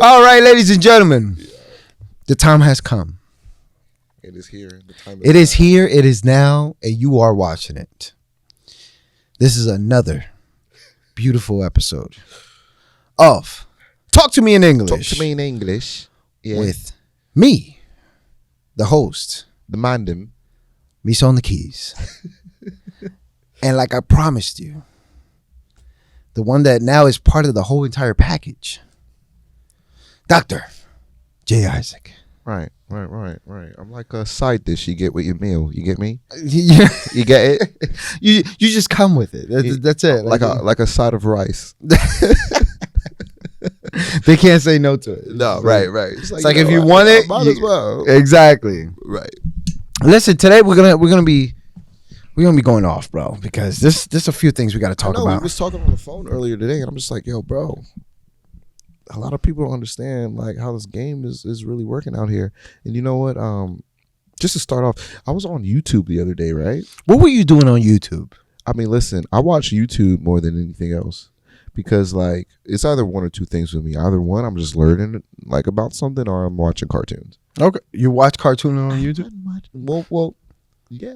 All right, ladies and gentlemen, the time has come. It is here. The time It is here. It is now, and you are watching it. This is another beautiful episode of Talk to Me in English. Talk to me in English. Yeah. With me, the host, the mandem. Misa on the keys. And like I promised you, the one that now is part of the whole entire package, Dr. J Isaak. Right. I'm like a side dish you get with your meal. You get me? Yeah. You get it? You just come with it. That's it. Like a side of rice. They can't say no to it. No, right. It's like if you want it, might as well. Exactly. Right. Listen, today we're gonna be going off, bro, because there's a few things we got to talk about. We was talking on the phone earlier today, and I'm just like, yo, bro. A lot of people don't understand like how this game is really working out here. And you know what? Just to start off, I was on YouTube the other day, right? What were you doing on YouTube? I mean, listen, I watch YouTube more than anything else because like it's either one or two things with me. Either one, I'm just learning like about something, or I'm watching cartoons. Okay, you watch cartoons on YouTube? Well, yeah.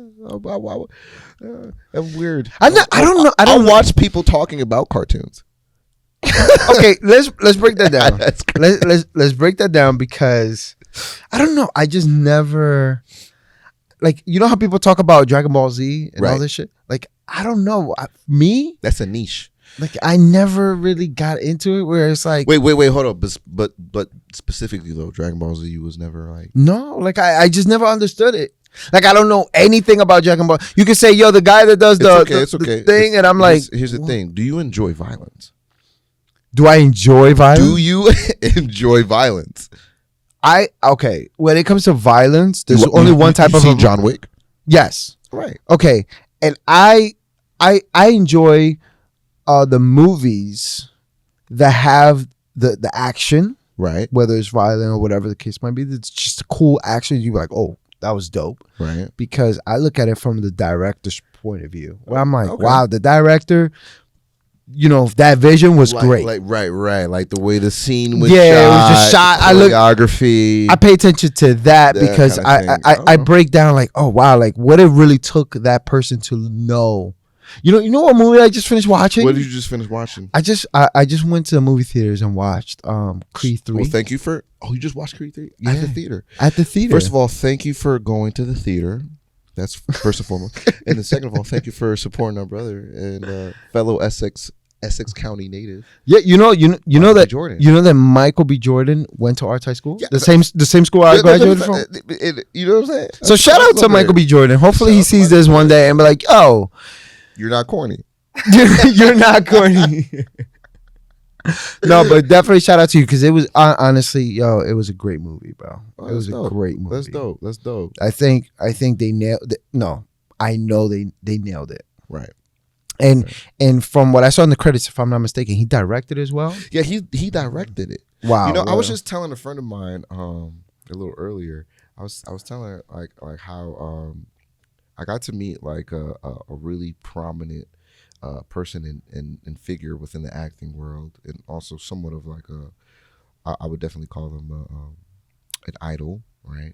I'm weird. I don't know. I don't watch people talking about cartoons. Okay, let's break that down. Let's break that down because I don't know. I just never like, you know how people talk about Dragon Ball Z and all this shit. Like, I don't know. Me, that's a niche. Like, I never really got into it. Where it's like, wait, hold up. But specifically though, Dragon Ball Z was never like like I just never understood it. Like, I don't know anything about Dragon Ball. You can say, yo, the guy that does the thing, and I'm like, here's the thing. Do you enjoy violence? Do I enjoy violence? Do you enjoy violence? Okay. When it comes to violence, there's only one type of John Wick. Yes. Right. Okay. And I enjoy the movies that have the action. Right. Whether it's violent or whatever the case might be. It's just a cool action. You're like, oh, that was dope. Right. Because I look at it from the director's point of view. Where I'm like, wow, the director, you know, that vision was great. Right. Like the way the scene was shot. Yeah, it was just shot. Choreography. I pay attention to that because I break down like, oh wow, like what it really took that person to know. You know what movie I just finished watching? What did you just finish watching? I just went to the movie theaters and watched Creed 3. Well, thank you for you just watched Creed 3 at the theater. At the theater. First of all, thank you for going to the theater. That's first and foremost. And then second of all, thank you for supporting our brother and fellow Essex County native. Yeah, you know that Jordan. You know that Michael B. Jordan went to Arts High School? Yeah, the same school I graduated from? You know what I'm saying? So shout out to Michael B. Jordan. Hopefully he sees this one day and be like, oh, you're not corny. You're not corny. No, but definitely shout out to you because it was honestly, yo, it was a great movie, bro. It was a great movie. That's dope. I think they nailed it. No, I know they nailed it. Right. And from what I saw in the credits, if I'm not mistaken, he directed as well. Yeah, he directed it. Wow. You know, I was just telling a friend of mine a little earlier. I was telling her like how I got to meet like a really prominent person and figure within the acting world, and also somewhat of like I would definitely call him an idol, right?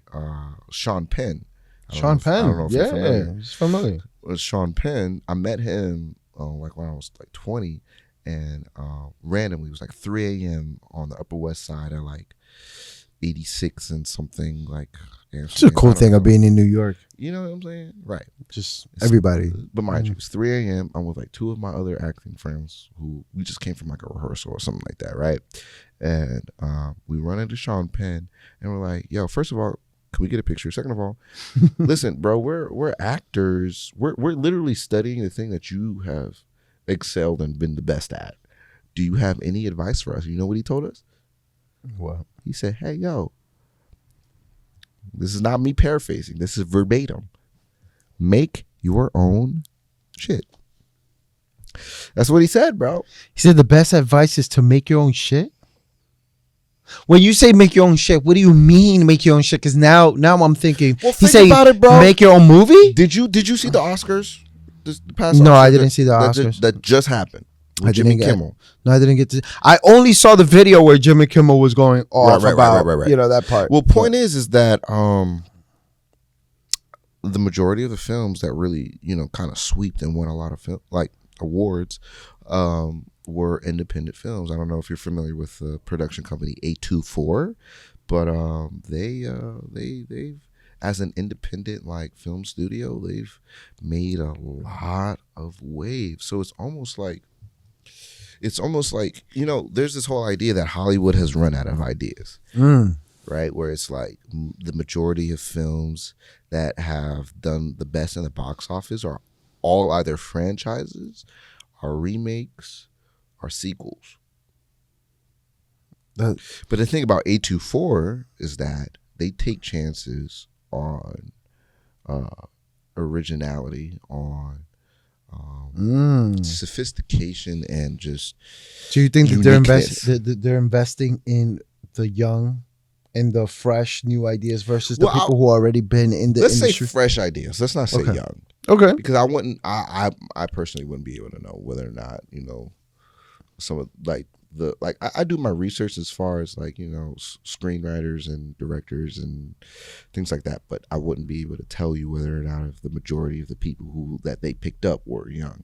Sean Penn. Sean Penn. I don't know if you're familiar. He's familiar. Sean Penn, I met him like when I was like 20, and randomly it was like 3 a.m. on the Upper West Side at like 86 and something like. It's a cool thing of being in New York. You know what I'm saying? Right. Just everybody. But mind you, it's 3 a.m. I'm with like two of my other acting friends who we just came from like a rehearsal or something like that, right? And we run into Sean Penn and we're like, yo, first of all, can we get a picture? Second of all, listen, bro, we're actors. We're literally studying the thing that you have excelled and been the best at. Do you have any advice for us? You know what he told us? What? He said, hey, yo, this is not me paraphrasing. This is verbatim. Make your own shit. That's what he said, bro. He said the best advice is to make your own shit. When you say make your own shit, what do you mean make your own shit? Because now I'm thinking. Well, think about it, bro. Make your own movie? Did you see the Oscars? The past no, Oscars I didn't see the Oscars. That just happened. With Jimmy Kimmel. No, I didn't get to. I only saw the video where Jimmy Kimmel was going off about that part. Well, point is that the majority of the films that really kind of sweeped and won a lot of awards were independent films. I don't know if you're familiar with the production company A24, but they've as an independent film studio, they've made a lot of waves. So it's almost like there's this whole idea that Hollywood has run out of ideas, right? Where it's like the majority of films that have done the best in the box office are all either franchises, or remakes, or sequels. But the thing about A24 is that they take chances on originality, on sophistication, and just. Do you think that they're investing in the young and the fresh new ideas versus the people who already been in the industry? Let's say fresh ideas. Let's not say young. Okay. Because I personally wouldn't be able to know whether or not some of I do my research as far as screenwriters and directors and things like that, but I wouldn't be able to tell you whether or not if the majority of the people that they picked up were young.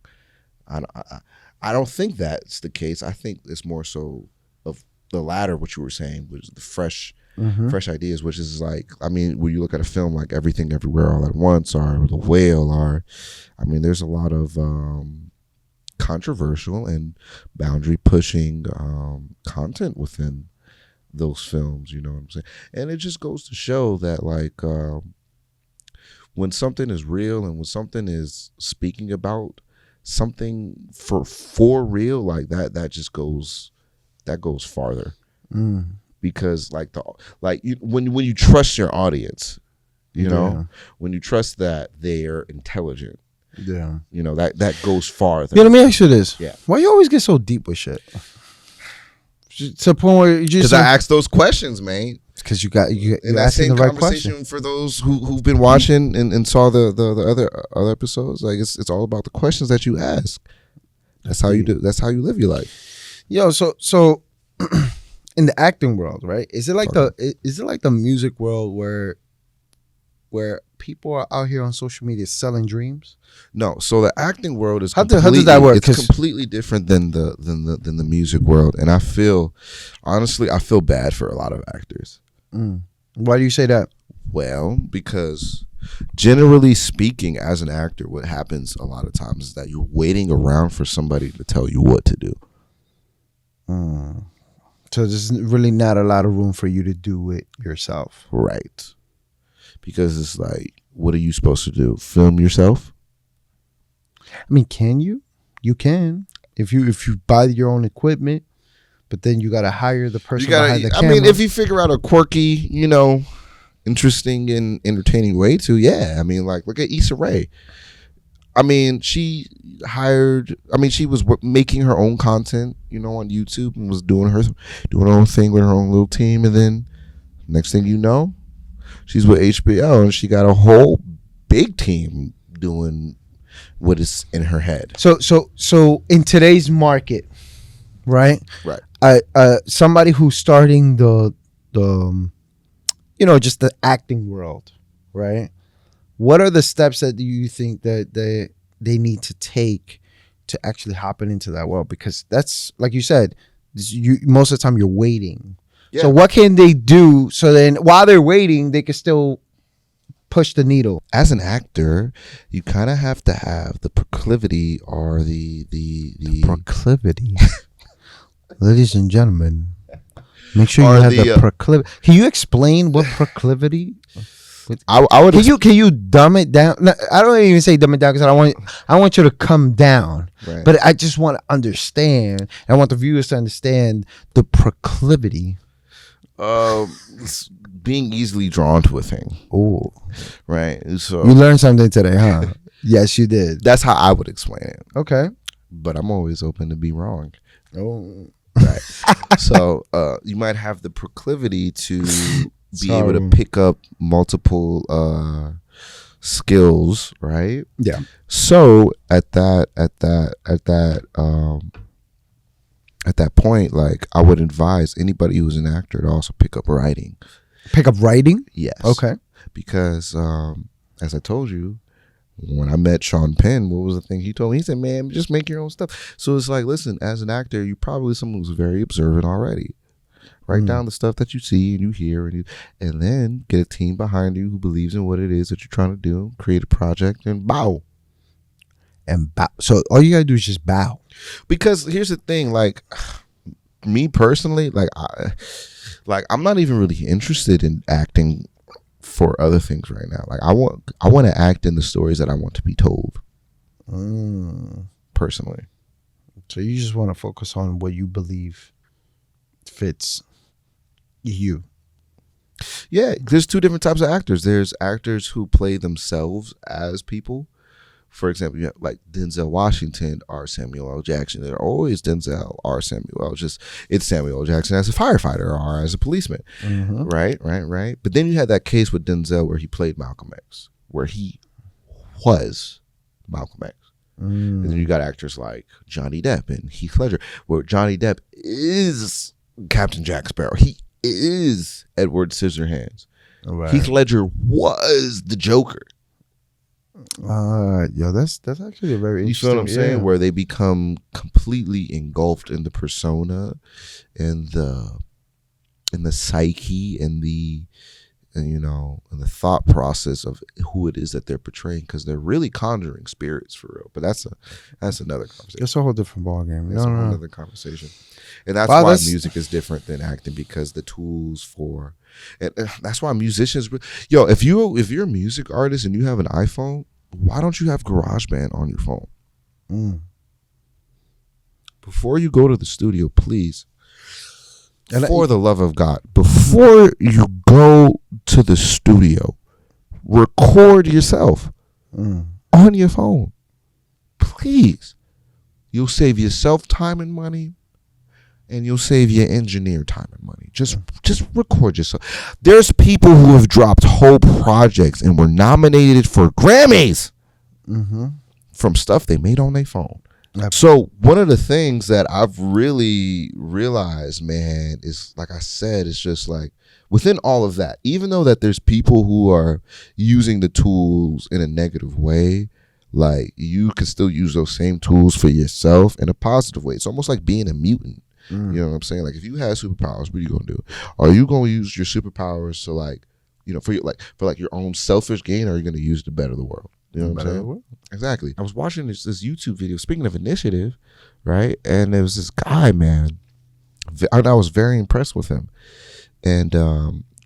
I don't think that's the case. I think it's more so of the latter, what you were saying, was the fresh ideas, which is when you look at a film like Everything Everywhere All at Once or The Whale, or there's a lot of controversial and boundary pushing content within those films, you know what I'm saying? And it just goes to show that when something is real and when something is speaking about something for real, that just goes farther. Because when you trust your audience, when you trust that they're intelligent, that goes farther. Yeah, let me ask you this. Yeah. Why you always get so deep with shit? To the point where you just. Because I ask those questions, man. Because you're in that same the right conversation question. for those who've been watching and saw the other episodes. It's all about the questions that you ask. That's how you do. That's how you live your life. Yo, so in the acting world, right? Is it like the music world where people are out here on social media selling dreams? No, so the acting world is how does that work? It's completely different than the music world, and I feel bad for a lot of actors. Why do you say that? Well, because generally speaking, as an actor, what happens a lot of times is that you're waiting around for somebody to tell you what to do. So there's really not a lot of room for you to do it yourself, right? Because it's what are you supposed to do? Film yourself? Can you? You can if you buy your own equipment, but then you got to hire the person behind the camera. If you figure out a quirky, interesting and entertaining way to, yeah. Look at Issa Rae. She was making her own content, on YouTube, and was doing her own thing with her own little team, and then next thing you know, she's with HBO and she got a whole big team doing what is in her head. So in today's market, right? Right. Somebody who's starting the just the acting world, right? What are the steps that you think that they need to take to actually hopping into that world? Because that's, like you said, most of the time you're waiting. Yeah. So what can they do so then while they're waiting, they can still push the needle? As an actor, you kind of have to have the proclivity or the proclivity. Ladies and gentlemen, make sure you have the proclivity. Can you explain what proclivity? I would. Can you dumb it down? No, I don't even say dumb it down because I want you to come down. Right. But I just want to understand. I want the viewers to understand the proclivity. Being easily drawn to a thing. Oh, right. So you learned something today, huh? Yes, you did. That's how I would explain it. Okay, but I'm always open to be wrong. Oh, right. So you might have the proclivity to be able to pick up multiple skills, right? Yeah. So at that at that point, like, I would advise anybody who's an actor to also pick up writing. Pick up writing? Yes. Okay. Because as I told you, when I met Sean Penn, what was the thing he told me? He said, man, just make your own stuff. So it's like, listen, as an actor, you're probably someone who's very observant already. Write down the stuff that you see and you hear, and then get a team behind you who believes in what it is that you're trying to do. Create a project and bow. And bow. So all you gotta do is just bow. Because here's the thing, like, me personally, like, I'm not even really interested in acting for other things right now. Like, I want to act in the stories that I want to be told. Personally. So you just want to focus on what you believe fits you. Yeah, there's two different types of actors. There's actors who play themselves as people. For example, you have like Denzel Washington or Samuel L. Jackson. They're always Denzel or Samuel L. Just it's Samuel L. Jackson as a firefighter or as a policeman. Right. But then you had that case with Denzel where he played Malcolm X, where he was Malcolm X. And then you got actors like Johnny Depp and Heath Ledger, where Johnny Depp is Captain Jack Sparrow. He is Edward Scissorhands. Right. Heath Ledger was the Joker. That's actually a very interesting. You feel what I'm saying? Where they become completely engulfed in the persona, and the psyche, and the and the thought process of who it is that they're portraying, because they're really conjuring spirits for real. But that's another conversation. That's a whole different ballgame. That's a whole other conversation. And that's why music is different than acting, because the tools for, and that's why musicians, if you're a music artist and you have an iPhone, why don't you have GarageBand on your phone? Before you go to the studio, please, for the love of God, before you go to the studio, record yourself on your phone. Please. You'll save yourself time and money, and you'll save your engineer time and money. Just record yourself. There's people who have dropped whole projects and were nominated for Grammys from stuff they made on their phone. So one of the things that I've really realized, man, is, like I said, it's just like, within all of that, even though that there's people who are using the tools in a negative way, like, you can still use those same tools for yourself in a positive way. It's almost like being a mutant. You know what I'm saying? Like, if you have superpowers, what are you gonna do? Are you gonna use your superpowers to, like, for your own selfish gain, or are you gonna use it to better the world? You know what I'm saying? Exactly. I was watching this YouTube video, speaking of initiative, right? And there was this guy, man. I was very impressed with him. And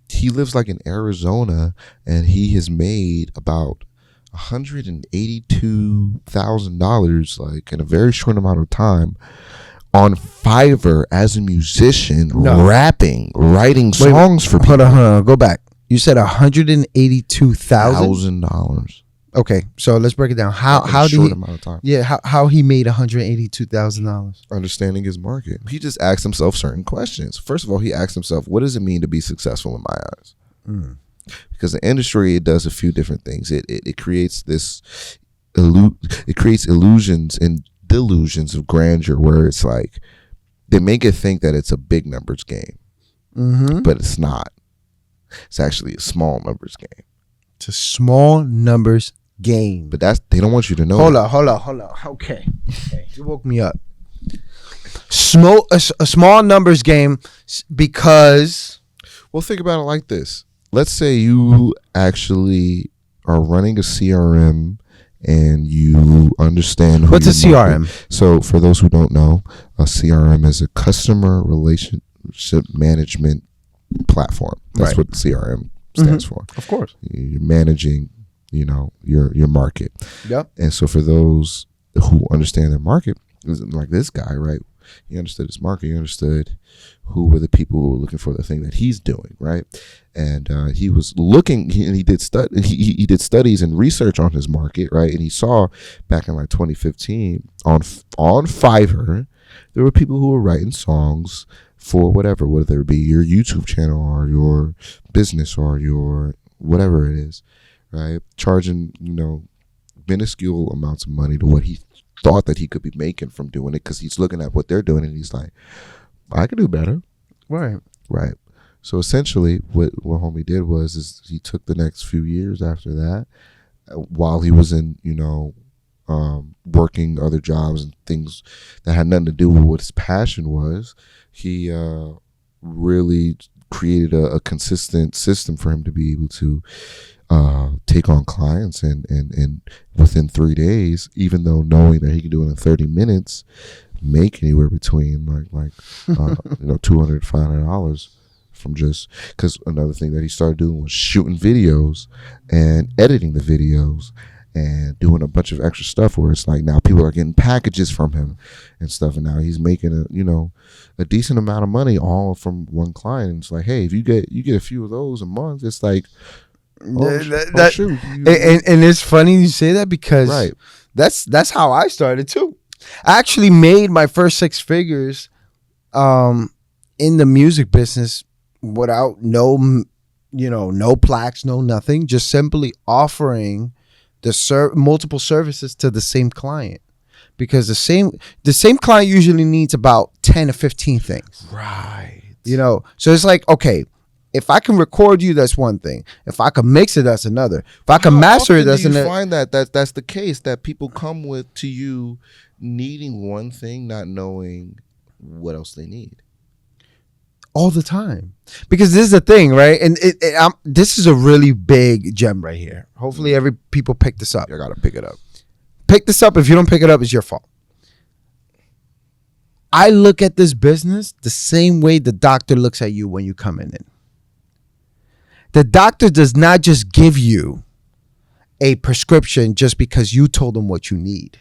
he lives like in Arizona, and he has made about $182,000 like in a very short amount of time on Fiverr as a musician, rapping, writing songs for people. Hold on. Go back. You said $182,000. Okay, so let's break it down. How did he? Amount of time. Yeah, how he made $182,000? Understanding his market. He just asked himself certain questions. First of all, he asked himself, "What does it mean to be successful in my eyes?" Because the industry, it does a few different things. It creates it creates illusions and delusions of grandeur, where it's like they make it think that it's a big numbers game, but it's not. It's actually a small numbers game. It's a small numbers game. But they don't want you to know. Hold on. Okay. You woke me up. A small numbers game because. Well, think about it like this. Let's say you actually are running a CRM and you understand. What's a CRM? So for those who don't know, a CRM is a customer relationship management platform. That's what CRM stands for. Of course. You're managing, your market. Yep. And so for those who understand their market, like this guy, right? He understood his market. He understood who were the people who were looking for the thing that he's doing, right? And he was looking, and he did studies and research on his market, right? And he saw back in like 2015 on Fiverr, there were people who were writing songs for whatever, whether it be your YouTube channel or your business or your whatever it is, right? Charging, minuscule amounts of money to what he thought that he could be making from doing it, because he's looking at what they're doing and he's like, I could do better. Right. So essentially what homie did is he took the next few years after that, while he was in, working other jobs and things that had nothing to do with what his passion was. He really created a consistent system for him to be able to take on clients, and within 3 days, even though knowing that he could do it in 30 minutes, make anywhere between like $200 to $500 from just, because another thing that he started doing was shooting videos and editing the videos and doing a bunch of extra stuff where it's like now people are getting packages from him and stuff, and now he's making a decent amount of money all from one client. And it's like, hey, if you get a few of those a month, it's like, shoot. And it's funny you say that, because that's how I started too. I actually made my first 6 figures in the music business without no plaques, no nothing, just simply offering the multiple services to the same client, because the same client usually needs about 10 to 15 things. Right. So it's like, okay, if I can record you, that's one thing. If I can mix it, that's another. If I can master it, that's another. You find that's the case, that people come to you needing one thing, not knowing what else they need. All the time, because this is the thing, right? And this is a really big gem right here. Hopefully, people pick this up. I gotta pick it up. Pick this up. If you don't pick it up, it's your fault. I look at this business the same way the doctor looks at you when you come in. The doctor does not just give you a prescription just because you told them what you need.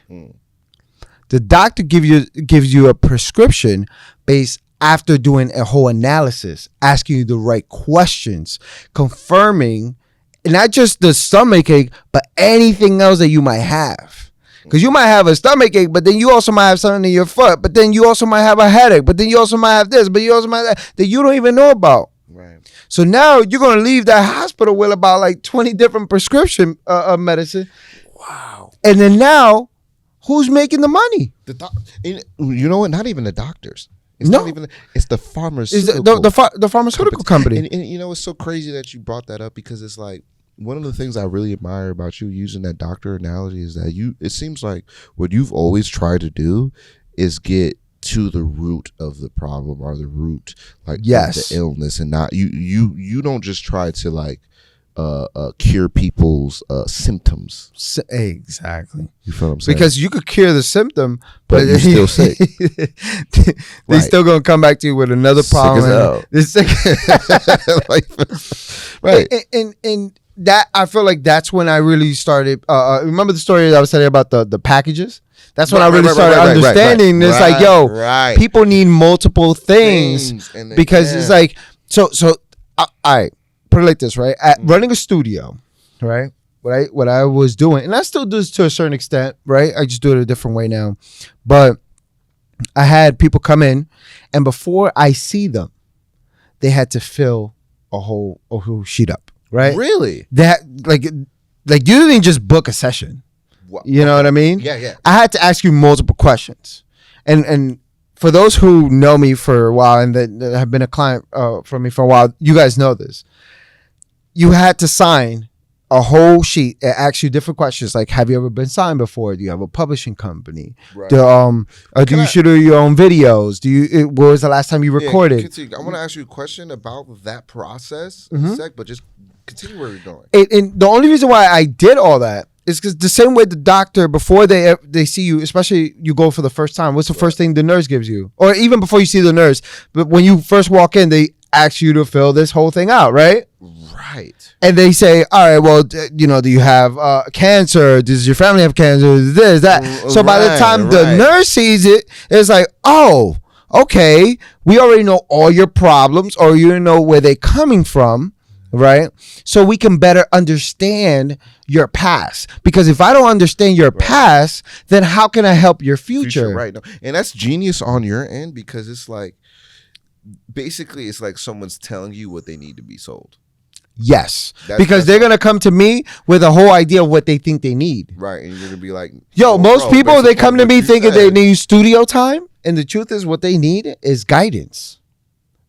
The doctor gives you a prescription based after doing a whole analysis, asking you the right questions, confirming not just the stomach ache, but anything else that you might have. Because you might have a stomach ache, but then you also might have something in your foot, but then you also might have a headache, but then you also might have this, but you also might have that you don't even know about. Right. So now you're going to leave that hospital with about like 20 different prescription medicine. Wow. And then now, who's making the money? You know what? Not even the doctors. It's no. not even. It's the pharmaceutical. The pharmaceutical company. And it's so crazy that you brought that up, because it's like one of the things I really admire about you using that doctor analogy is that it seems like what you've always tried to do is get to the root of the problem, or the root of the illness, and not you don't just try to like cure people's symptoms. Exactly. You feel what I'm saying? Because you could cure the symptom, but you're still sick. They're still gonna come back to you with another problem. Sick as hell. Right. And that, I feel like that's when I really started. Remember the story that I was telling you about the packages? That's when I really started understanding. It's like, yo, people need multiple things because it's like, so. All right, put it like this, right? At running a studio, right? What I was doing, and I still do this to a certain extent, right? I just do it a different way now, but I had people come in, and before I see them, they had to fill a whole sheet up, right? Really? That like you didn't just book a session. You know what I mean? Yeah. I had to ask you multiple questions, and for those who know me for a while and that have been a client for me for a while, you guys know this. You had to sign a whole sheet and ask you different questions, like, have you ever been signed before? Do you have a publishing company? Right. Do you shoot your own videos? When was the last time you recorded? I want to ask you a question about that process, but just continue where you're going. And the only reason why I did all that is because the same way the doctor, before they see you, especially you go for the first time, what's the first thing the nurse gives you? Or even before you see the nurse, but when you first walk in, they ask you to fill this whole thing out, right? Right. And they say, all right, well, do you have cancer? Does your family have cancer? This, that. So by the time the nurse sees it, it's like, oh, okay, we already know all your problems, or you know where they're coming from. Right? So we can better understand your past. Because if I don't understand your past, then how can I help your future? Right. No. And that's genius on your end, because it's like, basically, it's like someone's telling you what they need to be sold. Yes, because they're gonna come to me with a whole idea of what they think they need. Right, and you're gonna be like, "Yo, most people they come to me thinking they need studio time, and the truth is, what they need is guidance."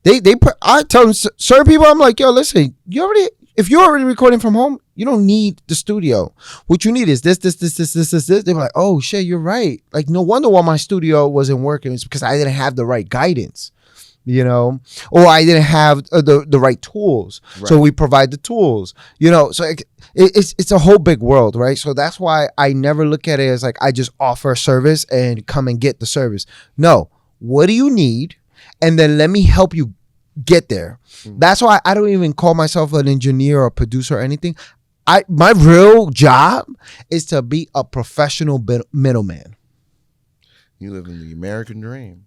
I tell them certain people, I'm like, "Yo, listen, if you're already recording from home, you don't need the studio. What you need is this. They're like, oh shit, you're right. Like, no wonder why my studio wasn't working. It's because I didn't have the right guidance." Or I didn't have the right tools. Right. So we provide the tools, so it's a whole big world, right? So that's why I never look at it as like I just offer a service and come and get the service. No, what do you need? And then let me help you get there. Mm-hmm. That's why I don't even call myself an engineer or a producer or anything. My real job is to be a professional middleman. You live in the American dream.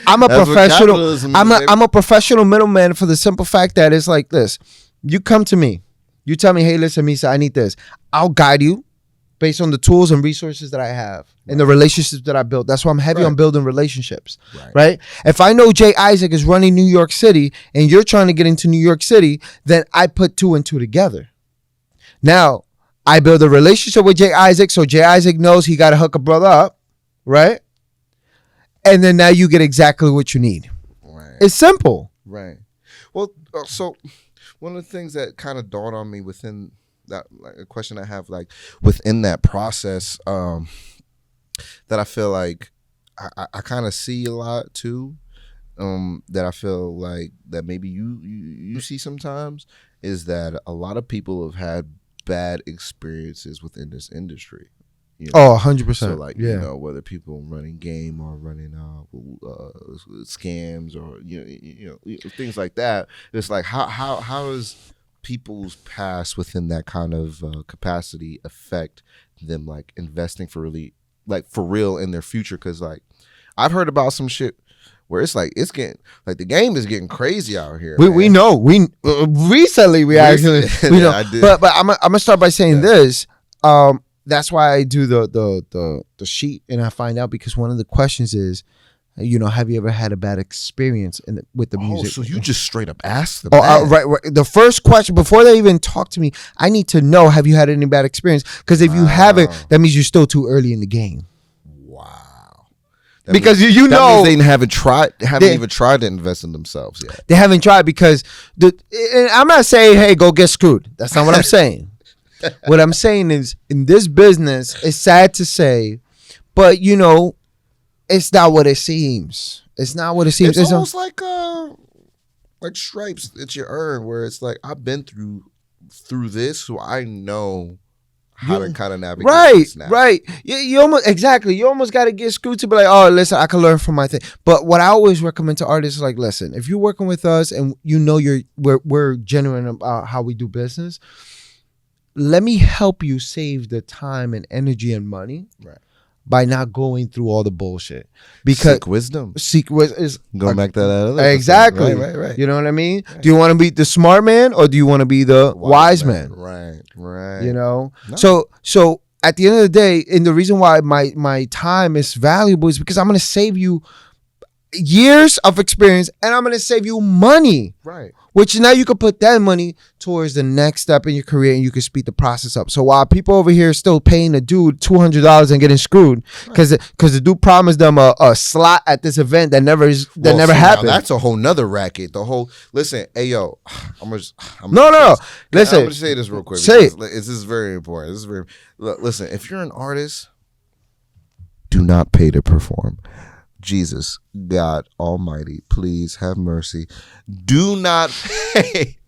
I'm a professional. I'm a professional middleman for the simple fact that it's like this. You come to me. You tell me, hey, listen, Misa, I need this. I'll guide you based on the tools and resources that I have and the relationships that I built. That's why I'm heavy on building relationships, right? If I know J Isaak is running New York City and you're trying to get into New York City, then I put 2 and 2 together. Now, I build a relationship with J Isaak so J Isaak knows he got to hook a brother up, right? And then now you get exactly what you need. Right. It's simple. Right. Well, so one of the things that kind of dawned on me within that, like a question I have, like within that process, that I feel like I kind of see a lot too, that I feel like that maybe you see sometimes, is that a lot of people have had bad experiences within this industry. Oh, 100%. So like, whether people running game or running scams or things like that. It's like how is people's past within that kind of capacity affect them, like investing for real in their future? Because like I've heard about some shit where it's getting like the game is getting crazy out here. We know recently we actually we know. But I'm gonna start by saying this. That's why I do the sheet, and I find out because one of the questions is, have you ever had a bad experience with the music? So you just straight up ask them. Right. The first question before they even talk to me, I need to know, have you had any bad experience? Because if you haven't, that means you're still too early in the game. Wow. Because you know they haven't even tried to invest in themselves yet. They haven't tried because and I'm not saying, hey, go get screwed. That's not what I'm saying. What I'm saying is, in this business, it's sad to say, but it's not what it seems. It's not what it seems. It's almost like stripes that you earn, where it's like, I've been through this, so I know how to kind of navigate. Right. You almost got to get screwed to be like, oh, listen, I can learn from my thing. But what I always recommend to artists is like, listen, if you're working with us and we're genuine about how we do business, let me help you save the time and energy and money by not going through all the bullshit. Because seek wisdom is going back to that other exactly. Right. You know what I mean? Right. Do you want to be the smart man or do you want to be the wise man? Right. No. So at the end of the day, and the reason why my time is valuable is because I'm going to save you years of experience and I'm going to save you money. Right. Which now you can put that money towards the next step in your career and you can speed the process up. So while people over here are still paying a dude $200 and getting screwed because the dude promised them a slot at this event that never happened. That's a whole nother racket. Listen, hey yo, no. Listen, I'm gonna say this real quick. Say it. This is very important. Listen, if you're an artist, do not pay to perform. Jesus, God Almighty, please have mercy. Do not pay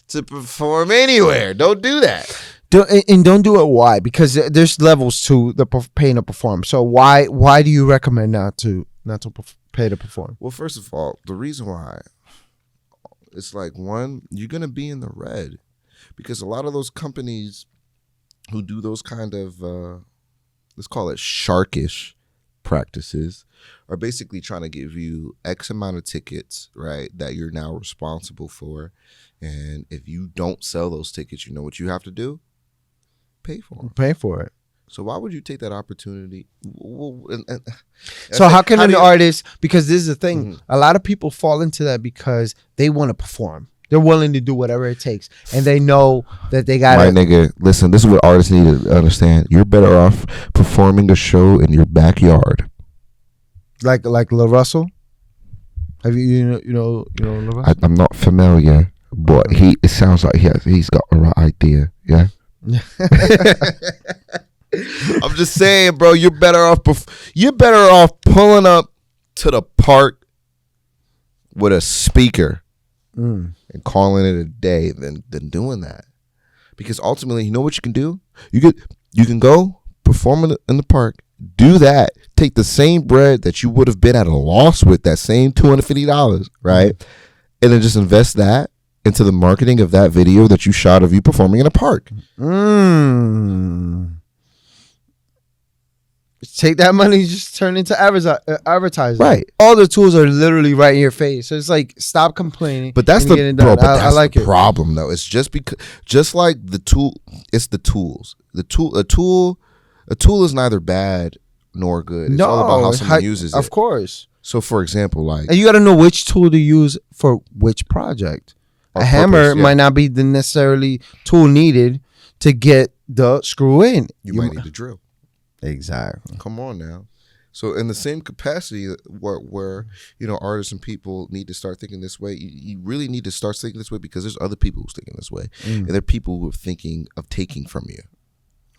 to perform anywhere. Don't do that. Don't do it. Why? Because there's levels to the paying to perform. So why do you recommend not to pay to perform? Well, first of all, the reason why, it's like, one, you're gonna be in the red because a lot of those companies who do those kind of let's call it sharkish practices are basically trying to give you X amount of tickets, right, that you're now responsible for. And if you don't sell those tickets, you know what you have to do? Pay for them. Pay for it. So why would you take that opportunity? So how can an artist, because this is the thing, a lot of people fall into that because they want to perform. They're willing to do whatever it takes, and they know that they got. My nigga, listen. This is what artists need to understand. You're better off performing a show in your backyard. Like Lil Russell. Have you know Lil Russell? I'm not familiar, but it sounds like he's got the right idea. Yeah. I'm just saying, bro. You're better off pulling up to the park with a speaker and calling it a day than doing that. Because ultimately, you know what you can do? You can go perform in the park, do that, take the same bread that you would have been at a loss with, that same $250, right? And then just invest that into the marketing of that video that you shot of you performing in a park. Take that money, just turn into advertising. Right. All the tools are literally right in your face. So it's like, stop complaining. But that's I like the problem, though. It's just like the tool. It's the tools. A tool is neither bad nor good. It's all about how someone uses it. Of course. So, for example, and you got to know which tool to use for which project. A hammer might not be the necessarily tool needed to get the screw in. You might need to drill. Exactly. Come on now. So in the same capacity where artists and people need to start thinking this way, you really need to start thinking this way because there's other people who's thinking this way, and there are people who are thinking of taking from you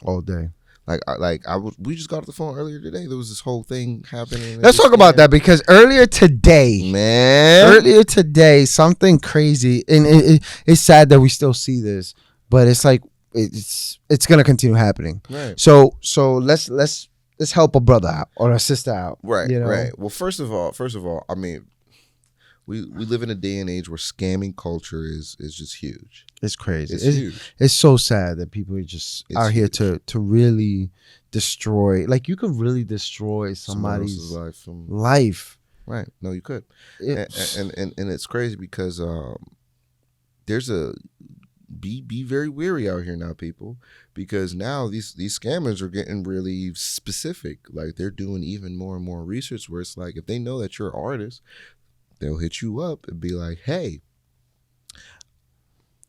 all day. We just got off the phone earlier today. There was this whole thing happening. Let's talk about that because earlier today, something crazy, and it's sad that we still see this, but it's like it's gonna continue happening. Right. So let's help a brother out or a sister out. Right. Right. Well, first of all, I mean, we live in a day and age where scamming culture is just huge. It's crazy. It's huge. It's so sad that people are just out here to really destroy. Like, you could really destroy somebody's life. Right. No, you could. And it's crazy because be very wary out here now, people, because now these scammers are getting really specific. Like, they're doing even more and more research where it's like, if they know that you're an artist, they'll hit you up and be like, hey,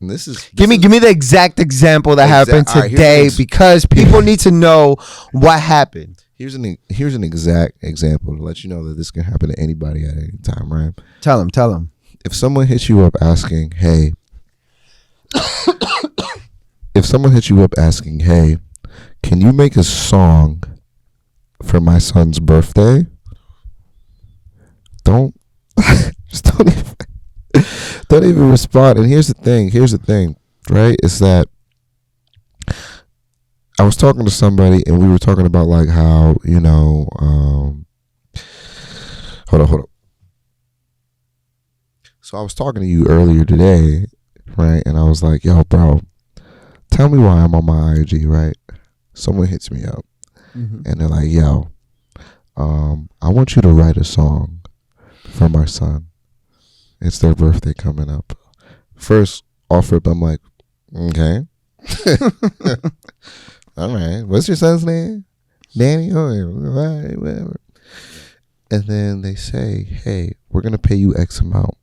and give me the exact example that happened today, because people need to know what happened. Here's an exact example to let you know that this can happen to anybody at any time, right? Tell them. If someone hits you up asking, hey, can you make a song for my son's birthday? Don't even respond. And here's the thing, right? Is that I was talking to somebody and we were talking about like how, hold up. So I was talking to you earlier today, right? And I was like, yo, bro, tell me why I'm on my IG, right? Someone hits me up and they're like, yo, I want you to write a song for my son. It's their birthday coming up. First offer up, I'm like, okay. All right. What's your son's name? Danny? Oh, whatever. And then they say, hey, we're going to pay you X amount,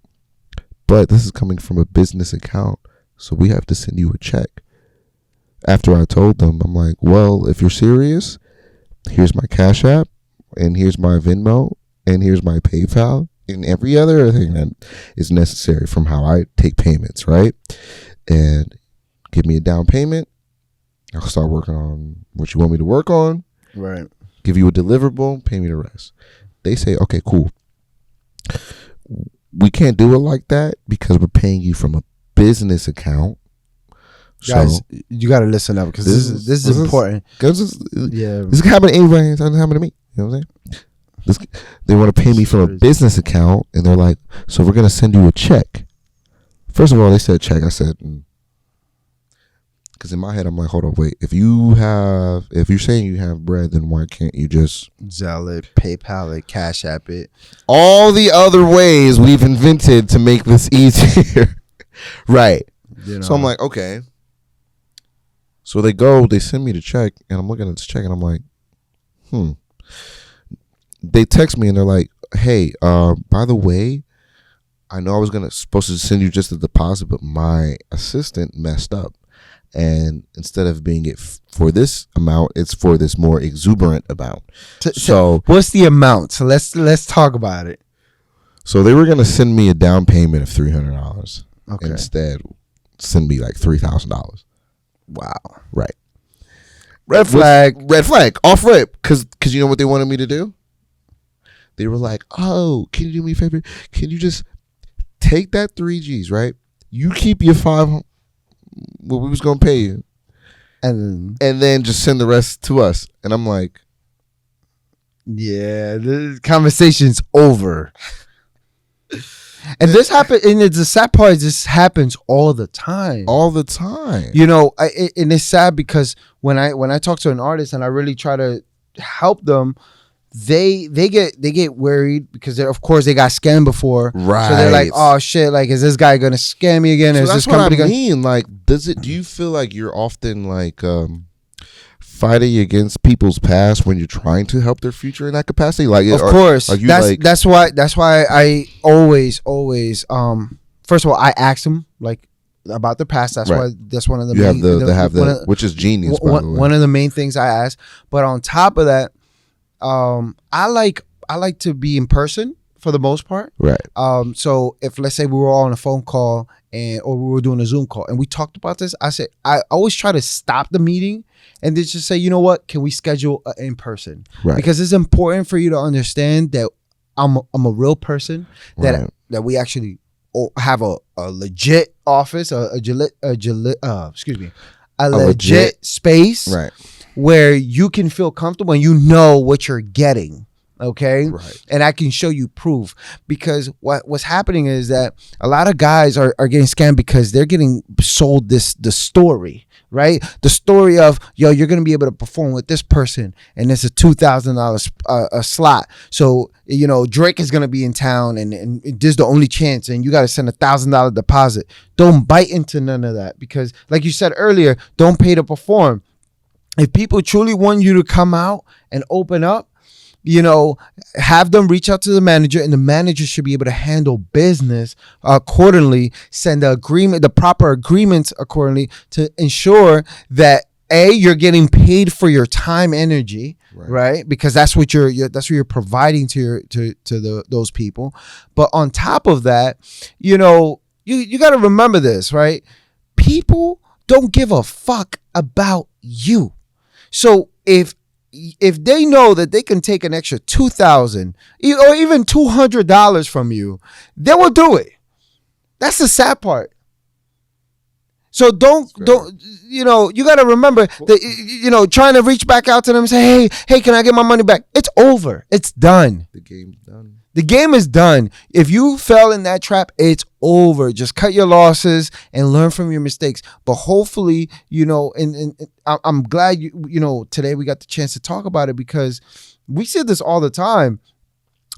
but this is coming from a business account, so we have to send you a check. After I told them, I'm like, well, if you're serious, here's my Cash App, and here's my Venmo, and here's my PayPal, and every other thing that is necessary from how I take payments, right? And give me a down payment. I'll start working on what you want me to work on. Right. Give you a deliverable, pay me the rest. They say, okay, cool. We can't do it like that because we're paying you from a business account. Guys, so, you got to listen up because this is important. This can happen to anybody. It doesn't happen to me. You know what I'm saying? They want to pay me from a business account, and they're like, so we're going to send you a check. First of all, they said check. I said, because in my head, I'm like, hold on, wait. If you're saying you have bread, then why can't you just Zelle it, PayPal it, Cash App it? All the other ways we've invented to make this easier. Right. So I'm like, okay. So they send me the check, and I'm looking at this check, and I'm like, They text me, and they're like, hey, by the way, I know I was supposed to send you just a deposit, but my assistant messed up. And instead of being it for this amount, it's for this more exuberant amount. So what's the amount? So let's talk about it. So they were gonna send me a down payment of $300. Okay. Instead, send me like $3,000. Wow. Right. Red flag. Red flag. Off rip. Because you know what they wanted me to do? They were like, oh, can you do me a favor? Can you just take that 3Gs, right? You keep your 5, what we was going to pay you. And then just send the rest to us. And I'm like, yeah, the conversation's over. And this happens, and the sad part is this happens all the time. All the time. You know, and it's sad because when I talk to an artist and I really try to help them, they get worried because of course they got scammed before. Right. So they're like, oh shit, like is this guy gonna scam me again? So is that's this company what I mean. Like, do you feel like you're often like fighting against people's past when you're trying to help their future in that capacity? Like, of course, that's why I always first of all I ask them like about their past. That's why that's one of the you have the which is genius. By the way. One of the main things I ask. But on top of that, I like to be in person for the most part. Right. So if let's say we were all on a phone call or we were doing a Zoom call and we talked about this, I always try to stop the meeting and then just say, you know what, can we schedule in person? Right. Because it's important for you to understand that I'm a real person, that we actually have a legit office, a legit space, right, where you can feel comfortable and you know what you're getting. Okay. Right. And I can show you proof, because what's happening is that a lot of guys are getting scammed because they're getting sold the story, right? The story of, yo, you're going to be able to perform with this person and it's a $2,000 a slot. So, you know, Drake is going to be in town and this is the only chance and you got to send $1,000 deposit. Don't bite into none of that, because like you said earlier, don't pay to perform. If people truly want you to come out and open up, you know, have them reach out to the manager, and the manager should be able to handle business accordingly, send the proper agreements accordingly to ensure that you're getting paid for your time, energy, right? Because that's what you're providing to those people. But on top of that, you know, you got to remember this, right? People don't give a fuck about you. So if they know that they can take an extra $2,000 or even $200 from you, they will do it. That's the sad part. So don't you know, you got to remember that, you know, trying to reach back out to them and say, hey, can I get my money back? It's over. It's done. The game's done. The game is done. If you fell in that trap, it's over. Just cut your losses and learn from your mistakes. But hopefully, you know, and I'm glad you know, today we got the chance to talk about it, because we see this all the time.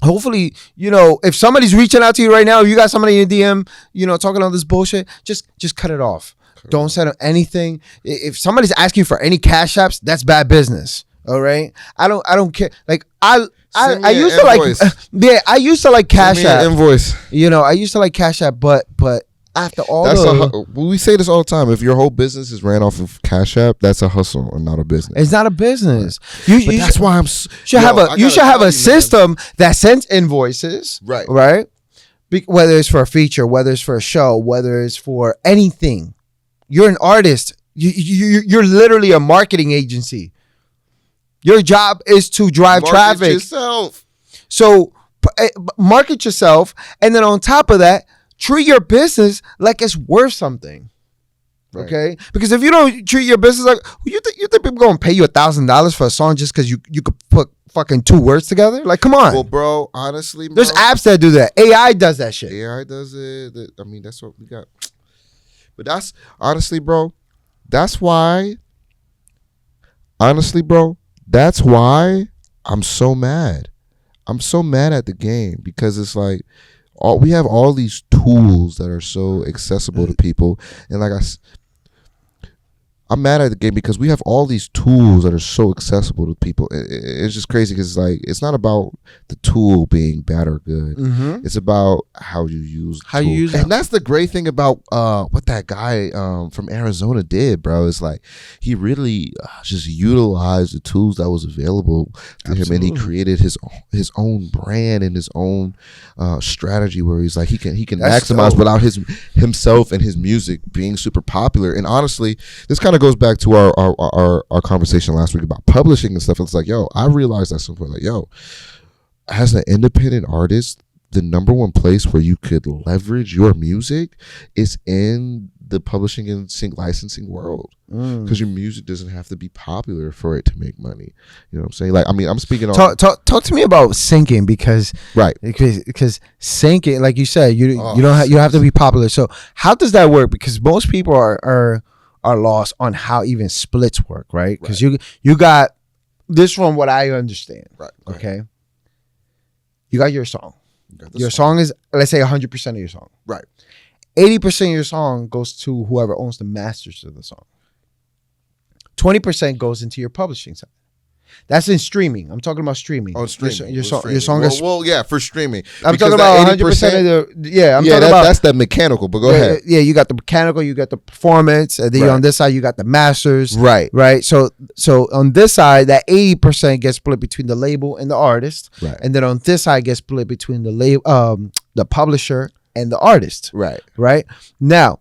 Hopefully, you know, if somebody's reaching out to you right now, you got somebody in your DM, you know, talking all this bullshit, just cut it off. Don't send them anything. If somebody's asking for any cash apps, that's bad business. All right. I don't care. Like I used to like, I used to like Cash App. Invoice. You know, I used to like Cash App, but after all we say this all the time. If your whole business is ran off of Cash App, that's a hustle and not a business. It's not a business. Right. That's why you should have a system that sends invoices. Right. Right. Whether it's for a feature, whether it's for a show, whether it's for anything. You're an artist. You're literally a marketing agency. Your job is to drive traffic. Market yourself. So market yourself, and then on top of that, treat your business like it's worth something. Right. Okay? Because if you don't treat your business like, you think people gonna pay you $1,000 for a song just because you could put fucking 2 words together? Like, come on. Well, bro, honestly, there's apps that do that. AI does that shit. AI does it. I mean, that's what we got. But that's honestly, bro. That's why I'm so mad. I'm so mad at the game, because it's like we have all these tools that are so accessible to people, and like I'm mad at the game because we have all these tools that are so accessible to people. It's just crazy because like it's not about the tool being bad or good. Mm-hmm. It's about how you use the How tool. you use it. And that's the great thing about what that guy from Arizona did, bro. It's like he really just utilized the tools that was available to him, and he created his own brand and his own strategy where he's like he can maximize without himself and his music being super popular. And honestly, this kind of goes back to our conversation last week about publishing and stuff. It's like, yo, I realized at some point, like, yo, as an independent artist, the number one place where you could leverage your music is in the publishing and sync licensing world, because your music doesn't have to be popular for it to make money. You know what I'm saying? Like, I mean, I'm speaking on talk to me about syncing, because syncing, like you said, you don't have to be popular. So how does that work? Because most people are lost on how even splits work, right? Because you got this from what I understand, right? Okay, you got your song. Your song is, let's say, 100% of your song. Right. 80% of your song goes to whoever owns the masters of the song. 20% goes into your publishing side. That's in streaming. I'm talking about streaming. Oh, streaming. Your song is... Well, yeah, for streaming. I'm talking about 100% of the... Yeah, I'm talking about... That's the mechanical, but go ahead. Yeah, you got the mechanical, you got the performance, and then on this side, you got the masters. Right. Right? So on this side, that 80% gets split between the label and the artist. Right. And then on this side, gets split between the publisher and the artist. Right. Right? Now,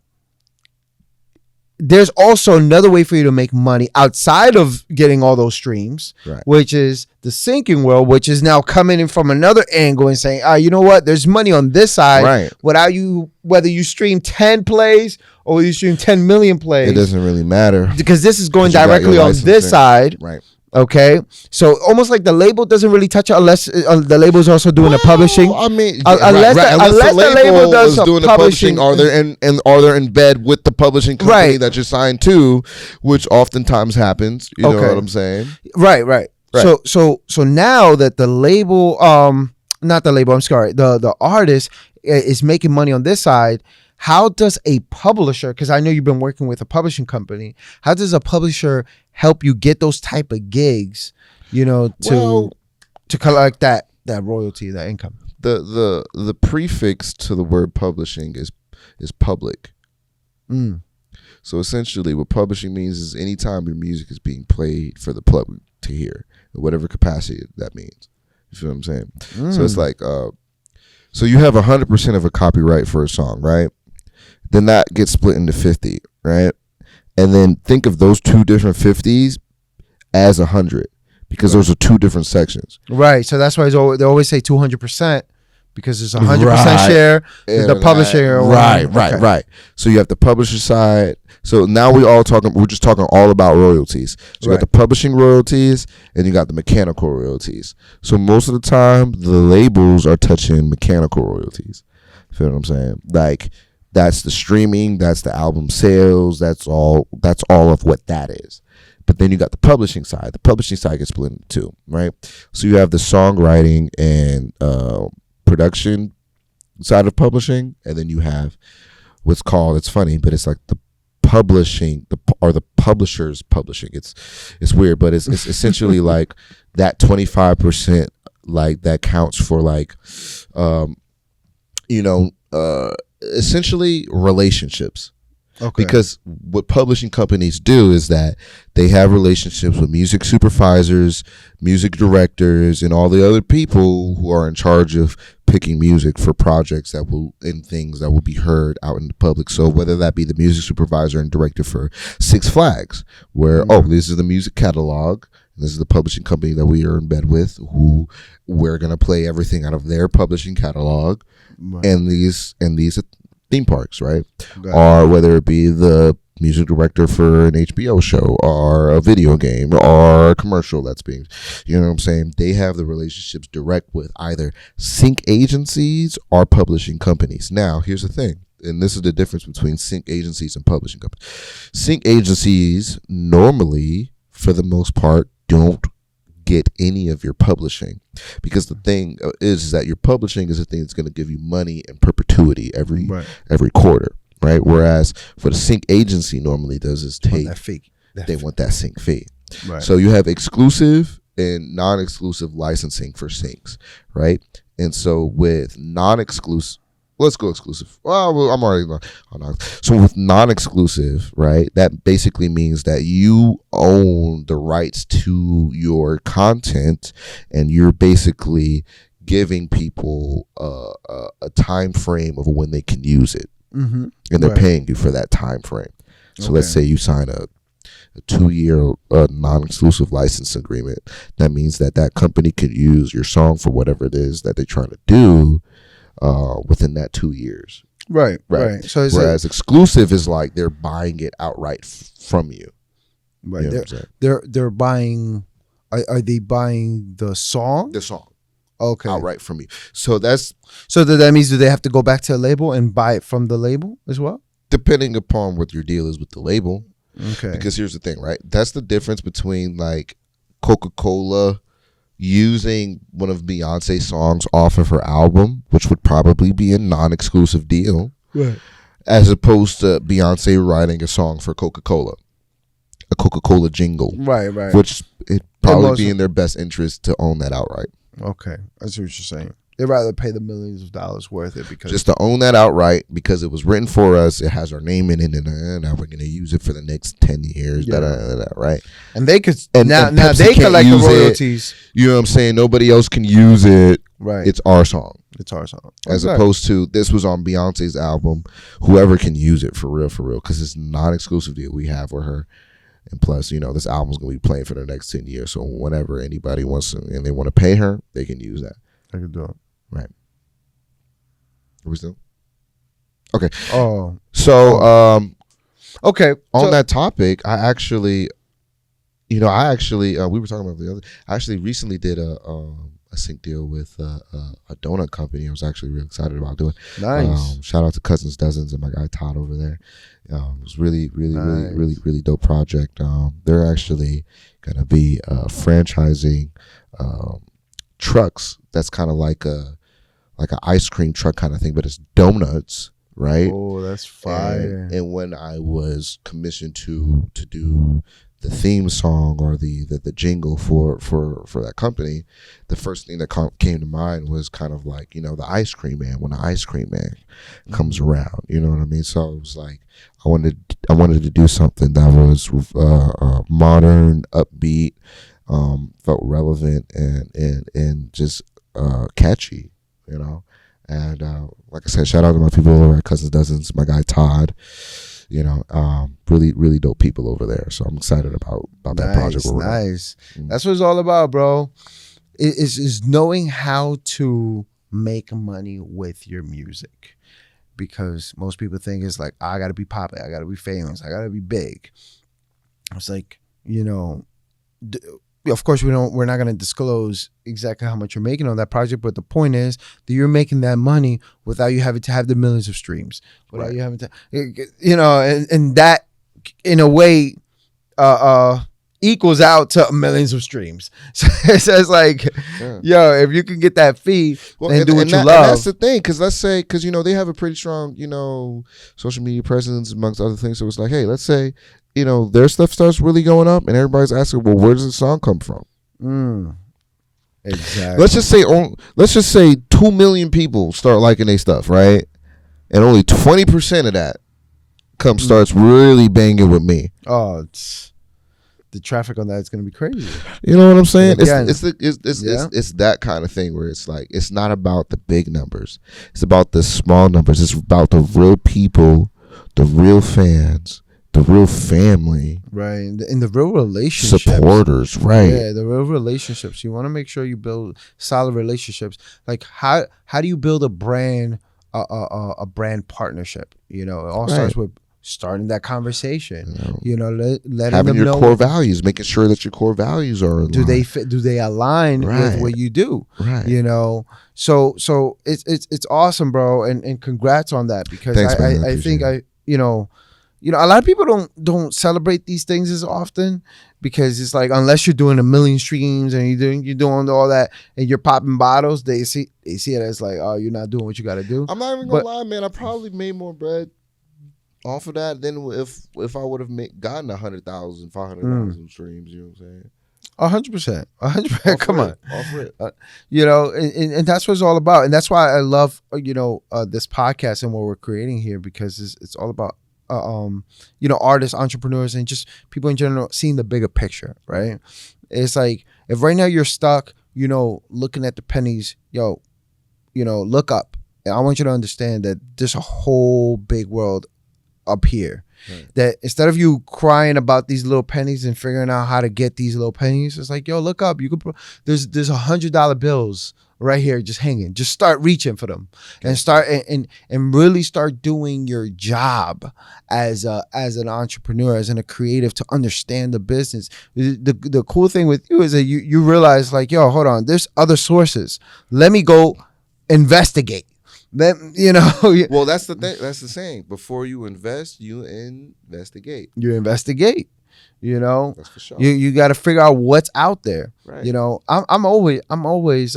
there's also another way for you to make money outside of getting all those streams, which is the syncing world, which is now coming in from another angle and saying, you know what? There's money on this side. Whether you stream 10 plays or you stream 10 million plays. It doesn't really matter. Because this is going directly on this side. Right. Okay, so almost like the label doesn't really touch it unless the label's also doing the publishing. I mean, unless the label does doing the publishing, are they in bed with the publishing company that you're signed to, which oftentimes happens. You know what I'm saying? Right. So now that the label, not the label, I'm sorry, the artist is making money on this side. How does a publisher, because I know you've been working with a publishing company, how does a publisher help you get those type of gigs, to collect that royalty, that income? The prefix to the word publishing is public. So essentially what publishing means is anytime your music is being played for the public to hear, in whatever capacity that means. You feel what I'm saying? So it's like, so you have 100% of a copyright for a song, right? Then that gets split into 50, right? And then think of those two different 50s as 100, because those are two different sections. Right. So that's why they always say 200%, because it's 100% share, the publisher. Right. So you have the publisher side. So now we're just talking all about royalties. So you got the publishing royalties and you got the mechanical royalties. So most of the time the labels are touching mechanical royalties. Feel what I'm saying? Like, that's the streaming, that's the album sales, that's all of what that is. But then you got the publishing side. The publishing side gets split into two, right? So you have the songwriting and production side of publishing, and then you have what's called, it's funny, but it's like the publishing, or the publisher's publishing. It's weird, but it's essentially like that 25%, like that counts for like essentially relationships. Okay. Because what publishing companies do is that they have relationships with music supervisors, music directors, and all the other people who are in charge of picking music for projects and things that will be heard out in the public. So whether that be the music supervisor and director for Six Flags, where this is the music catalog, this is the publishing company that we are in bed with, who we're gonna play everything out of their publishing catalog, and these theme parks, right? Or whether it be the music director for an HBO show or a video game or a commercial that's being, you know what I'm saying? They have the relationships direct with either sync agencies or publishing companies. Now, here's the thing, and this is the difference between sync agencies and publishing companies. Sync agencies normally, for the most part, don't get any of your publishing, because the thing is that your publishing is the thing that's going to give you money in perpetuity every quarter, right? Whereas for the sync agency normally does is take that fee. they want that sync fee. Right. So you have exclusive and non-exclusive licensing for syncs, right? And so with non-exclusive, let's go exclusive. Well, I'm already on. So with non-exclusive, right? That basically means that you own the rights to your content, and you're basically giving people a time frame of when they can use it, and they're paying you for that time frame. So let's say you sign a 2-year non-exclusive license agreement. That means that company could use your song for whatever it is that they're trying to do within that 2 years. Right. So whereas exclusive is like they're buying it outright from you. Right. You know they're buying. Are they buying the song? The song. Okay. Outright from you. So that means do they have to go back to a label and buy it from the label as well? Depending upon what your deal is with the label. Okay. Because here's the thing, right? That's the difference between like Coca-Cola using one of Beyonce's songs off of her album, which would probably be a non-exclusive deal, right, as opposed to Beyonce writing a song for Coca-Cola, a Coca-Cola jingle, right, which it probably be in their best interest to own that outright. Okay, I see what you're saying. They'd rather pay the millions of dollars worth it because just to own that outright because it was written for us. It has our name in it, and now we're going to use it for the next 10 years. Right? And they could and now they collect the royalties. You know what I'm saying? Nobody else can use it. Right. It's our song. It's our song. As opposed to this was on Beyonce's album. Whoever can use it for real, because it's non-exclusive deal we have with her. And plus, this album's going to be playing for the next 10 years. So whenever anybody wants to, and they want to pay her, they can use that. They can do it. Right. Are we still? Okay. Oh. So, okay. On that topic, I actually, we were talking about the other. I actually recently did a sync deal with a donut company. I was actually really excited about doing. Nice. Shout out to Cousins Dozens and my guy Todd over there. It was really, really, nice. really dope project. They're actually gonna be franchising trucks. That's kind of like an ice cream truck kind of thing, but it's donuts, right? Oh, that's fire. And when I was commissioned to do the theme song or the jingle for that company, the first thing that came to mind was kind of like, the ice cream man, when the ice cream man comes around, you know what I mean? So it was like, I wanted to do something that was modern, upbeat, felt relevant and just catchy, and like I said, shout out to my people over at Cousins Dozens, my guy Todd, really, really dope people over there. So I'm excited about that project. Nice. That's what it's all about, bro. Is knowing how to make money with your music. Because most people think it's like, I got to be popular, I got to be famous, I got to be big. It's like, of course we're not going to disclose exactly how much you're making on that project, but the point is that you're making that money without you having to have the millions of streams, without you having to, and that in a way equals out to millions of streams. So it's like, yo, if you can get that fee, then do what you love. And that's the thing, because let's say, because they have a pretty strong, social media presence amongst other things. So it's like, hey, let's say, their stuff starts really going up, and everybody's asking, well, where does the song come from? Exactly. Let's just say 2 million people start liking their stuff, right? And only 20% of that starts really banging with me. Oh, the traffic on that is going to be crazy. You know what I'm saying? It's that kind of thing where it's like, it's not about the big numbers. It's about the small numbers. It's about the real people, the real fans, the real family. Right. And the real relationships. Supporters, right. Yeah, the real relationships. You want to make sure you build solid relationships. Like how do you build a brand partnership? It all starts with starting that conversation, letting having them your know core values, making sure that your core values are aligned. Do they align with what you do? Right. So it's awesome, bro, and congrats on that, because Thanks, I think a lot of people don't celebrate these things as often, because it's like, unless you're doing 1 million streams and you're doing all that and you're popping bottles, they see it as like, oh, you're not doing what you got to do. I'm not even gonna lie, man. I probably made more bread off of that, then if I would have gotten 100,000, 500,000 streams, you know what I'm saying? 100%, 100%. Come on, off rip. You know, and that's what it's all about, and that's why I love this podcast and what we're creating here, because it's all about artists, entrepreneurs, and just people in general seeing the bigger picture, right? It's like, if right now you're stuck, looking at the pennies, look up. And I want you to understand that there's a whole big world up here. Right. That instead of you crying about these little pennies and figuring out how to get these little pennies, it's like, look up. You could there's $100 bills right here just hanging. Just start reaching for them and start and really start doing your job as an entrepreneur, as a creative, to understand the business. The cool thing with you is that you realize, like, hold on, there's other sources. Let me go investigate. Well, that's the thing. That's the saying. Before you invest, you investigate. You investigate. That's for sure. You got to figure out what's out there. Right. I'm always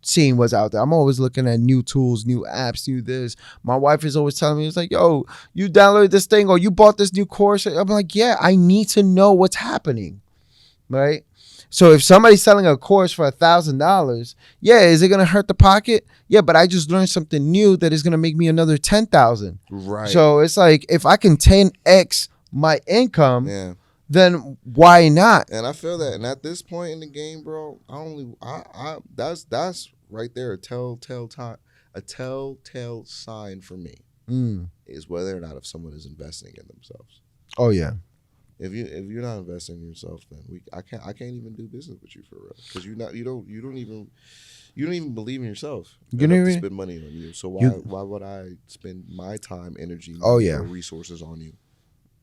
seeing what's out there. I'm always looking at new tools, new apps, new this. My wife is always telling me, it's like, yo, you downloaded this thing or you bought this new course. I'm like, yeah, I need to know what's happening, right? So if somebody's selling a course for $1,000, is it going to hurt the pocket? Yeah, but I just learned something new that is going to make me another $10,000. Right. So it's like, if I can 10x my income, then why not? And I feel that. And at this point in the game, bro, that's right there a telltale sign for me is whether or not if someone is investing in themselves. Oh yeah. If you're not investing in yourself, then I can't even do business with you for real, because you don't even believe in yourself. You don't even spend money on you. So why would I spend my time, energy, resources on you?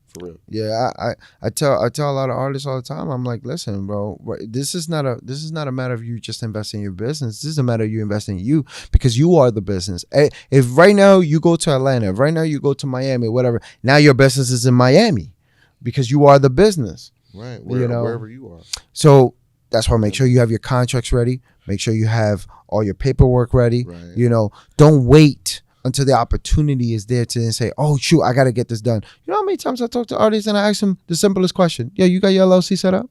For real. Yeah, I tell a lot of artists all the time. I'm like, listen, bro, this is not a matter of you just investing in your business. This is a matter of you investing in you, because you are the business. If right now you go to Atlanta, if right now you go to Miami, whatever, now your business is in Miami, because you are the business. Right. Wherever you are. So that's why make sure you have your contracts ready. Make sure you have all your paperwork ready. Right. Don't wait until the opportunity is there to then say, oh, shoot, I got to get this done. You know how many times I talk to artists and I ask them the simplest question? Yeah, you got your LLC set up?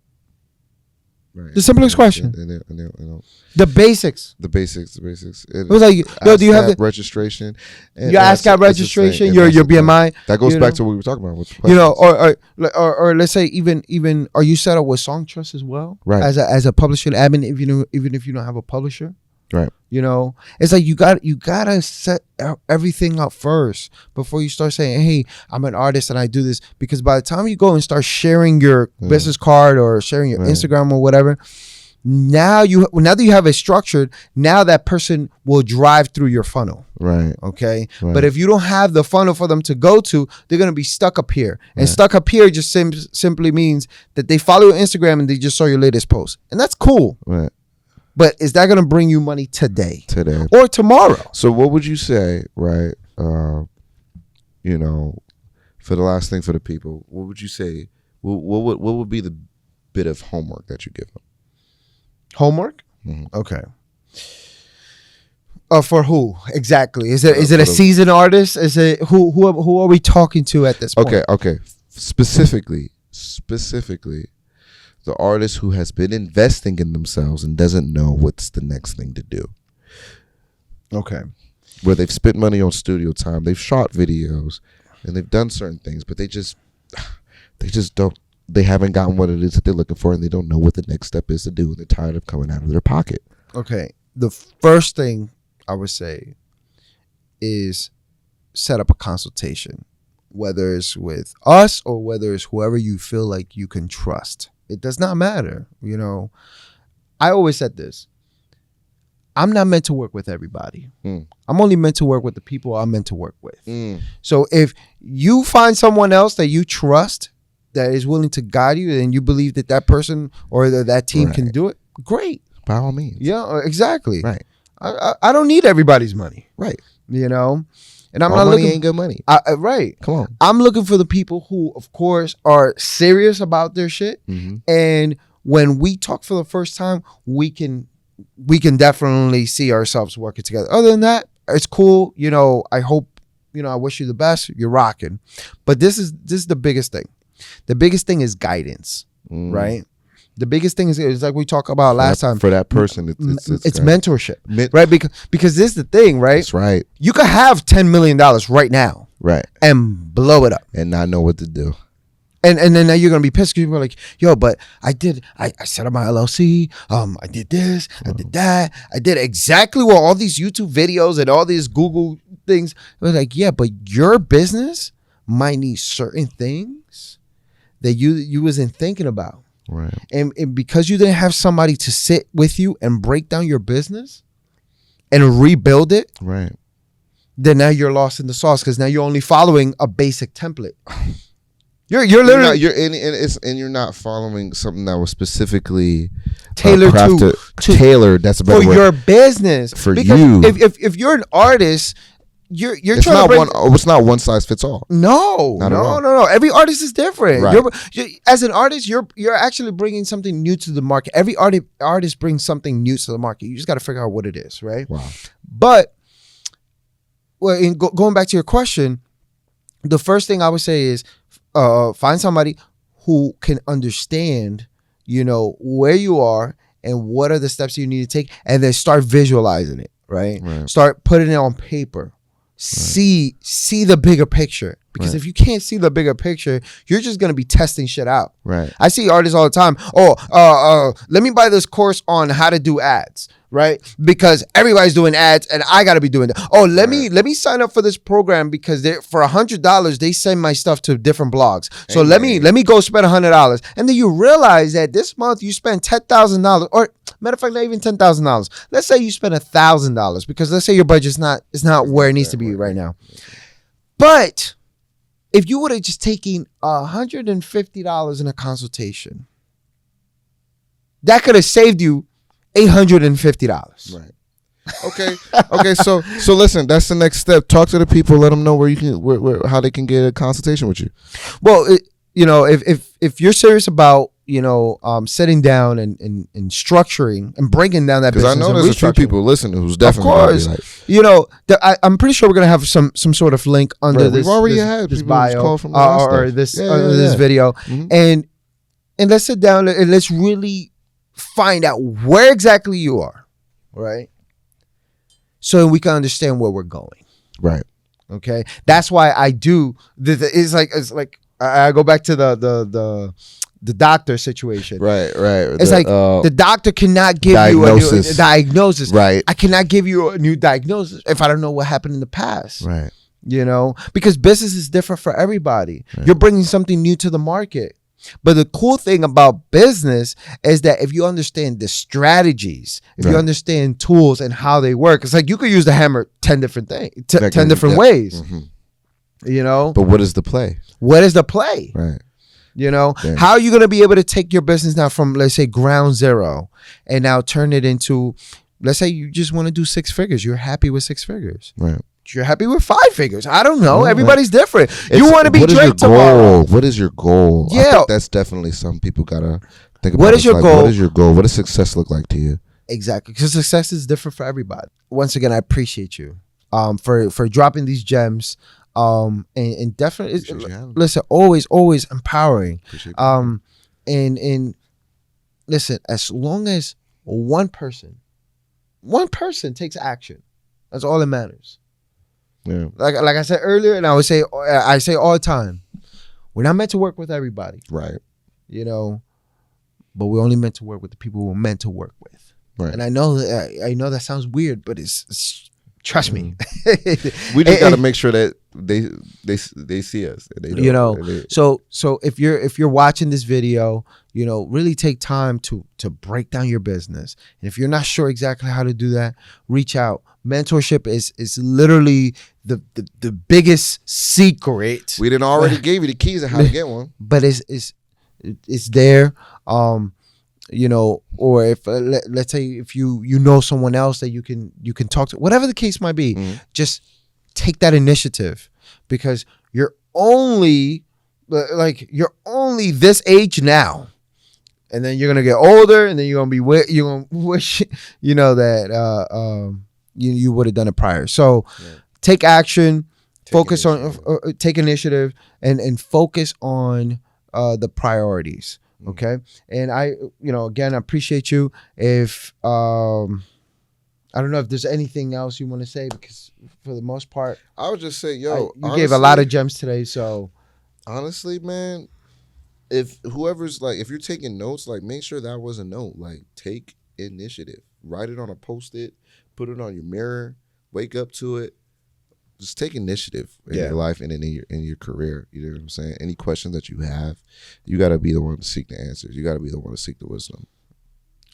Right. The simplest question. The basics. The basics. It was like, do you have the registration? Your ASCAP registration, your BMI. That goes back to what we were talking about. With the or let's say even are you set up with Song Trust as well? Right. As a publisher admin, even if you don't have a publisher. Right. It's like you gotta set everything up first before you start saying, hey, I'm an artist and I do this. Because by the time you go and start sharing your business card or sharing your Instagram or whatever, now that you have it structured, now that person will drive through your funnel. Right. Okay. Right. But if you don't have the funnel for them to go to, they're gonna be stuck up here. And stuck up here just simply means that they follow your Instagram and they just saw your latest post, and that's cool. Right. But is that going to bring you money today or tomorrow? So what would you say, right? For the last thing for the people, what would you say? What would be the bit of homework that you give them? Homework? Mm-hmm. Okay. For who exactly? Is it a seasoned artist? Is it who are we talking to at this point? Okay. Specifically. The artist who has been investing in themselves and doesn't know what's the next thing to do. Okay. Where they've spent money on studio time, they've shot videos, and they've done certain things, but they just don't. They haven't gotten what it is that they're looking for, and they don't know what the next step is to do, and they're tired of coming out of their pocket. Okay. The first thing I would say is set up a consultation, whether it's with us or whether it's whoever you feel like you can trust. It does not matter. I always said this. I'm not meant to work with everybody. I'm only meant to work with the people I'm meant to work with. So if you find someone else that you trust that is willing to guide you and you believe that person or that team can do it, great. By all means. Yeah, exactly. Right. I don't need everybody's money. Right. And I'm all not money looking. Ain't good money. Right. Come on. I'm looking for the people who, of course, are serious about their shit. Mm-hmm. And when we talk for the first time, we can definitely see ourselves working together. Other than that, it's cool. I hope I wish you the best. You're rocking. But this is the biggest thing. The biggest thing is guidance, right? The biggest thing is like we talked about last time. For that person, it's mentorship, right? Because this is the thing, right? That's right. You could have $10 million right now, right, and blow it up and not know what to do. And then now you're gonna be pissed because you're like, yo, but I set up my LLC. I did this, I did that, I did exactly what all these YouTube videos and all these Google things. It was like, yeah, but your business might need certain things that you wasn't thinking about. Right. And because you didn't have somebody to sit with you and break down your business and rebuild it, right, then now you're lost in the sauce because now you're only following a basic template. You're literally you're not following something that was specifically tailored tailored. That's a better for word. Your business. For because you. If you're an artist, it's trying it's not one size fits all. No. Every artist is different. Right. As an artist, you're actually bringing something new to the market. Every artist brings something new to the market. You just got to figure out what it is, right? Wow. But going back to your question, the first thing I would say is find somebody who can understand, where you are and what are the steps you need to take, and then start visualizing it, right? Start putting it on paper. See the bigger picture, because if you can't see the bigger picture, you're just gonna be testing shit out. Right. I see artists all the time. Let me buy this course on how to do ads, right? Because everybody's doing ads and I gotta be doing that. Oh, let me sign up for this program because for $100 they send my stuff to different blogs. So let me go spend $100, and then you realize that this month you spent $10,000, or matter of fact, not even $10,000. Let's say you spend $1,000, because let's say your budget's not where it needs to be right now. But if you would have just taken $150 in a consultation, that could have saved you $850. Right. Okay. So listen, that's the next step. Talk to the people. Let them know how they can get a consultation with you. Well, if you're serious about sitting down and structuring and breaking down that business, because I know there's a few people listening who's definitely, of course, I'm pretty sure we're gonna have some sort of link under this. We've already had this people bio from or this this video, and let's sit down and let's really find out where exactly you are, right? So we can understand where we're going. Right. Okay. That's why I do. It's like I go back to the doctor situation. Right. It's the doctor cannot give you a new diagnosis. Right. I cannot give you a new diagnosis if I don't know what happened in the past. Right. Because business is different for everybody. Right. You're bringing something new to the market. But the cool thing about business is that if you understand the strategies, if you understand tools and how they work, it's like you could use the hammer 10 different things, 10 different ways. Mm-hmm. But what is the play? What is the play? Right. How are you going to be able to take your business now from, let's say, ground zero and now turn it into, let's say you just want to do 6 figures. You're happy with 6 figures. Right. You're happy with 5 figures. I don't know. Everybody's different. You want to be Drake tomorrow. What is your goal? Yeah. I think that's definitely something people got to think about. What is your goal? What is your goal? What does success look like to you? Exactly. Because success is different for everybody. Once again, I appreciate you for dropping these gems. And definitely, listen, always empowering. And listen, as long as one person takes action, that's all that matters. Yeah. Like I said earlier, and I say all the time, we're not meant to work with everybody. Right. But we're only meant to work with the people we're meant to work with. Right. And I know that sounds weird, but it's trust me. We just got to make sure that they see us. So if you're watching this video, really take time to break down your business. And if you're not sure exactly how to do that, reach out. Mentorship is literally the biggest secret. We didn't already gave you the keys of how to get one, but it's there. Or if let's say if you know someone else that you can talk to, whatever the case might be, just take that initiative, because you're only this age now, and then you're gonna get older, and then you're gonna wish that you would have done it prior. So take action, take initiative and focus on the priorities. Okay. And I, again, I appreciate you. If, I don't know if there's anything else you want to say, because for the most part, I would just say, you gave a lot of gems today. So honestly, man, if you're taking notes, like make sure that was a note. Like take initiative, write it on a Post-it, put it on your mirror, wake up to it. Just take initiative in your life and in your career. You know what I'm saying? Any questions that you have, you got to be the one to seek the answers. You got to be the one to seek the wisdom.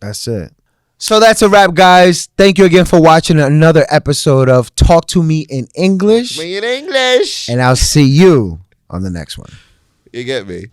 That's it. So that's a wrap, guys. Thank you again for watching another episode of Talk to Me in English. Me in English. And I'll see you on the next one. You get me.